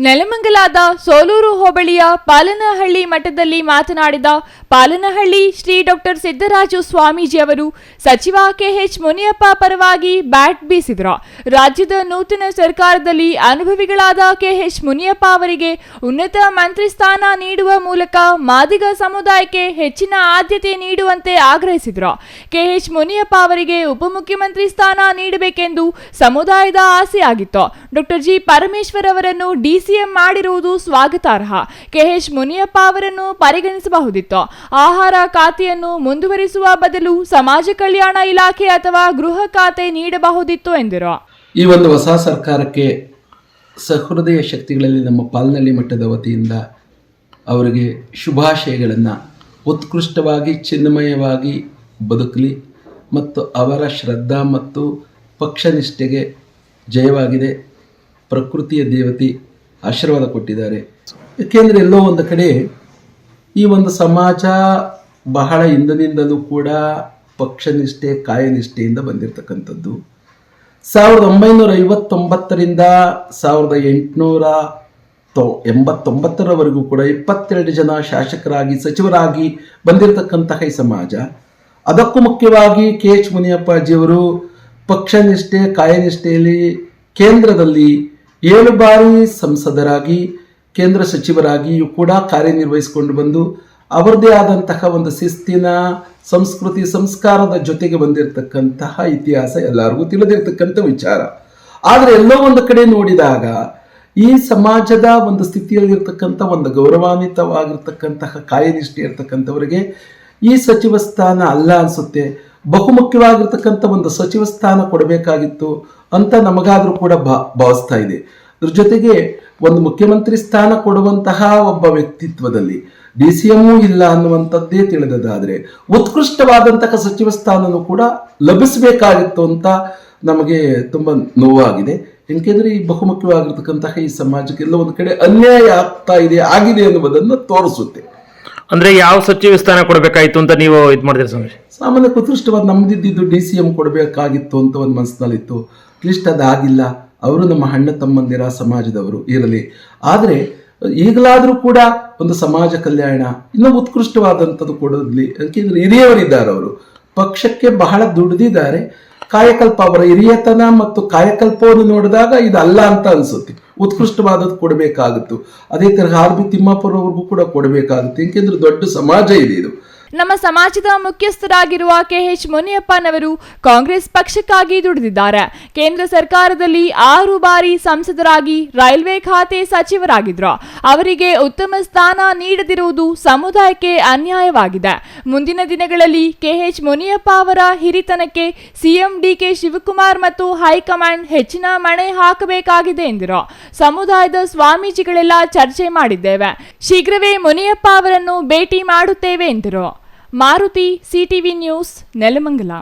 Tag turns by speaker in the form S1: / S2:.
S1: ನೆಲಮಂಗಲದ ಸೋಲೂರು ಹೋಬಳಿಯ ಪಾಲನಹಳ್ಳಿ ಮಠದಲ್ಲಿ ಮಾತನಾಡಿದ ಪಾಲನಹಳ್ಳಿ ಶ್ರೀ ಡಾಕ್ಟರ್ ಸಿದ್ದರಾಜು ಸ್ವಾಮೀಜಿ ಅವರು ಸಚಿವ ಕೆಎಚ್ ಮುನಿಯಪ್ಪ ಪರವಾಗಿ ಬ್ಯಾಟ್ ಬೀಸಿದರು. ರಾಜ್ಯದ ನೂತನ ಸರ್ಕಾರದಲ್ಲಿ ಅನುಭವಿಗಳಾದ ಕೆಎಚ್ ಮುನಿಯಪ್ಪ ಅವರಿಗೆ ಉನ್ನತ ಮಂತ್ರಿ ಸ್ಥಾನ ನೀಡುವ ಮೂಲಕ ಮಾದಿಗ ಸಮುದಾಯಕ್ಕೆ ಹೆಚ್ಚಿನ ಆದ್ಯತೆ ನೀಡುವಂತೆ ಆಗ್ರಹಿಸಿದರು. ಕೆಎಚ್ ಮುನಿಯಪ್ಪ ಅವರಿಗೆ ಉಪಮುಖ್ಯಮಂತ್ರಿ ಸ್ಥಾನ ನೀಡಬೇಕೆಂದು ಸಮುದಾಯದ ಆಸೆಯಾಗಿತ್ತು. ಡಾಕ್ಟರ್ ಜಿ ಪರಮೇಶ್ವರ್ ಅವರನ್ನು ಡಿಸಿಎಂ ಮಾಡಿರುವುದು ಸ್ವಾಗತಾರ್ಹ. ಕೆಎಚ್ ಮುನಿಯಪ್ಪ ಅವರನ್ನು ಪರಿಗಣಿಸಬಹುದಿತ್ತು. ಆಹಾರ ಖಾತೆಯನ್ನು ಮುಂದುವರಿಸುವ ಬದಲು ಸಮಾಜ ಕಲ್ಯಾಣ ಇಲಾಖೆ ಅಥವಾ ಗೃಹ ಖಾತೆ ನೀಡಬಹುದಿತ್ತು ಎಂದರು.
S2: ಈ ಒಂದು ಹೊಸ ಸರ್ಕಾರಕ್ಕೆ ಸಹೃದಯ ಶಕ್ತಿಗಳಲ್ಲಿ ನಮ್ಮ ಪಾಲನಹಳ್ಳಿ ಮಠದ ವತಿಯಿಂದ ಅವರಿಗೆ ಶುಭಾಶಯಗಳನ್ನು, ಉತ್ಕೃಷ್ಟವಾಗಿ ಚಿನ್ಮಯವಾಗಿ ಬದುಕಲಿ ಮತ್ತು ಅವರ ಶ್ರದ್ಧಾ ಮತ್ತು ಪಕ್ಷನಿಷ್ಠೆಗೆ ಜಯವಾಗಿದೆ. ಪ್ರಕೃತಿಯ ದೇವತೆ ಆಶೀರ್ವಾದ ಕೊಟ್ಟಿದ್ದಾರೆ. ಏಕೆಂದರೆ ಎಲ್ಲೋ ಒಂದು ಕಡೆ ಈ ಒಂದು ಸಮಾಜ ಬಹಳ ಹಿಂದಿನಿಂದಲೂ ಕೂಡ ಪಕ್ಷನಿಷ್ಠೆ ಕಾಯನಿಷ್ಠೆಯಿಂದ ಬಂದಿರತಕ್ಕಂಥದ್ದು. 1959ರಿಂದ 1889ರವರೆಗೂ ಕೂಡ 22 ಜನ ಶಾಸಕರಾಗಿ ಸಚಿವರಾಗಿ ಬಂದಿರತಕ್ಕಂತಹ ಈ ಸಮಾಜ. ಅದಕ್ಕೂ ಮುಖ್ಯವಾಗಿ ಕೆಎಚ್ ಮುನಿಯಪ್ಪಾಜಿಯವರು ಪಕ್ಷನಿಷ್ಠೆ ಕಾಯನಿಷ್ಠೆಯಲ್ಲಿ ಕೇಂದ್ರದಲ್ಲಿ 7 ಬಾರಿ ಸಂಸದರಾಗಿ ಕೇಂದ್ರ ಸಚಿವರಾಗಿಯೂ ಕೂಡ ಕಾರ್ಯನಿರ್ವಹಿಸಿಕೊಂಡು ಬಂದು ಅವರದೇ ಆದಂತಹ ಒಂದು ಶಿಸ್ತಿನ ಸಂಸ್ಕೃತಿ ಸಂಸ್ಕಾರದ ಜೊತೆಗೆ ಬಂದಿರತಕ್ಕಂತಹ ಇತಿಹಾಸ ಎಲ್ಲರಿಗೂ ತಿಳಿದಿರ್ತಕ್ಕಂಥ ವಿಚಾರ. ಆದರೆ ಎಲ್ಲೋ ಒಂದು ಕಡೆ ನೋಡಿದಾಗ ಈ ಸಮಾಜದ ಒಂದು ಸ್ಥಿತಿಯಲ್ಲಿರ್ತಕ್ಕಂಥ ಒಂದು ಗೌರವಾನ್ವಿತವಾಗಿರ್ತಕ್ಕಂತಹ ಕಾಯನಿಷ್ಠೆ ಇರ್ತಕ್ಕಂಥವರಿಗೆ ಈ ಸಚಿವ ಸ್ಥಾನ ಅಲ್ಲ ಅನಿಸುತ್ತೆ. ಬಹುಮುಖ್ಯವಾಗಿರ್ತಕ್ಕಂಥ ಒಂದು ಸಚಿವ ಸ್ಥಾನ ಕೊಡಬೇಕಾಗಿತ್ತು ಅಂತ ನಮಗಾದರೂ ಕೂಡ ಭಾವಿಸ್ತಾ ಇದೆ. ಅದ್ರ ಜೊತೆಗೆ ಒಂದು ಮುಖ್ಯಮಂತ್ರಿ ಸ್ಥಾನ ಕೊಡುವಂತಹ ಒಬ್ಬ ವ್ಯಕ್ತಿತ್ವದಲ್ಲಿ DCM ಇಲ್ಲ ಅನ್ನುವಂಥದ್ದೇ ತಿಳಿದದಾದರೆ ಉತ್ಕೃಷ್ಟವಾದಂತಹ ಸಚಿವ ಸ್ಥಾನನೂ ಕೂಡ ಲಭಿಸಬೇಕಾಗಿತ್ತು ಅಂತ ನಮಗೆ ತುಂಬ ನೋವಾಗಿದೆ. ಏಕೆಂದರೆ ಈ ಬಹುಮುಖ್ಯವಾಗಿರ್ತಕ್ಕಂತಹ ಈ ಸಮಾಜಕ್ಕೆ ಎಲ್ಲ ಒಂದು ಕಡೆ ಅನ್ಯಾಯ ಆಗಿದೆ ಅನ್ನುವುದನ್ನು ತೋರಿಸುತ್ತೆ.
S3: ಅಂದ್ರೆ ಯಾವ ಸಚಿವ ಸ್ಥಾನ ಕೊಡಬೇಕಾಯ್ತು ಅಂತ ನೀವು ಇದು ಮಾಡಿದ್ರಿ ಸ್ವಾಮಿ?
S2: ಸಾಮಾನ್ಯ ಉತ್ಕೃಷ್ಟವಾದ ನಮ್ದಿದ್ದು DCM ಕೊಡಬೇಕಾಗಿತ್ತು ಅಂತ ಒಂದು ಮನಸ್ಸಿನಲ್ಲಿತ್ತು. ಅಟ್ಲೀಸ್ಟ್ ಅದಾಗಿಲ್ಲ. ಅವರು ನಮ್ಮ ಅಣ್ಣ ತಮ್ಮಂದಿರ ಸಮಾಜದವರು ಇರಲಿ. ಆದರೆ ಈಗಲಾದರೂ ಕೂಡ ಒಂದು ಸಮಾಜ ಕಲ್ಯಾಣ ಇನ್ನೂ ಉತ್ಕೃಷ್ಟವಾದಂಥದ್ದು ಕೊಡಲಿ. ಯಾಕೆಂದರೆ ಹಿರಿಯವರಿದ್ದಾರೆ, ಅವರು ಪಕ್ಷಕ್ಕೆ ಬಹಳ ದುಡಿದಿದ್ದಾರೆ. ಕಾಯಕಲ್ಪ, ಅವರ ಹಿರಿಯತನ ಮತ್ತು ಕಾಯಕಲ್ಪವನ್ನು ನೋಡಿದಾಗ ಇದಲ್ಲ ಅಂತ ಅನಿಸುತ್ತೆ. ಉತ್ಕೃಷ್ಟವಾದದ್ದು ಕೊಡಬೇಕಾಗಿತ್ತು. ಅದೇ ತರಹ RB ತಿಮ್ಮಾಪುರವ್ರಿಗೂ ಕೂಡ ಕೊಡಬೇಕಾಗುತ್ತೆ. ಏಕೆಂದರೆ ದೊಡ್ಡ ಸಮಾಜ ಇದೆ ಇದು.
S1: ನಮ್ಮ ಸಮಾಜದ ಮುಖ್ಯಸ್ಥರಾಗಿರುವ ಕೆಎಚ್ ಮುನಿಯಪ್ಪನವರು ಕಾಂಗ್ರೆಸ್ ಪಕ್ಷಕ್ಕಾಗಿ ದುಡಿದಿದ್ದಾರೆ. ಕೇಂದ್ರ ಸರ್ಕಾರದಲ್ಲಿ 6 ಬಾರಿ ಸಂಸದರಾಗಿ ರೈಲ್ವೆ ಖಾತೆ ಸಚಿವರಾಗಿದ್ರು. ಅವರಿಗೆ ಉತ್ತಮ ಸ್ಥಾನ ನೀಡದಿರುವುದು ಸಮುದಾಯಕ್ಕೆ ಅನ್ಯಾಯವಾಗಿದೆ. ಮುಂದಿನ ದಿನಗಳಲ್ಲಿ ಕೆಎಚ್ ಮುನಿಯಪ್ಪ ಅವರ ಹಿರಿತನಕ್ಕೆ ಸಿಎಂ DK ಶಿವಕುಮಾರ್ ಮತ್ತು ಹೈಕಮಾಂಡ್ ಹೆಚ್ಚಿನ ಮಣೆ ಹಾಕಬೇಕಾಗಿದೆ ಎಂದರು. ಸಮುದಾಯದ ಸ್ವಾಮೀಜಿಗಳೆಲ್ಲ ಚರ್ಚೆ ಮಾಡಿದ್ದೇವೆ. ಶೀಘ್ರವೇ ಮುನಿಯಪ್ಪ ಅವರನ್ನು ಭೇಟಿ ಮಾಡುತ್ತೇವೆ ಎಂದರು. Maruti, CTV news, Nelamangala.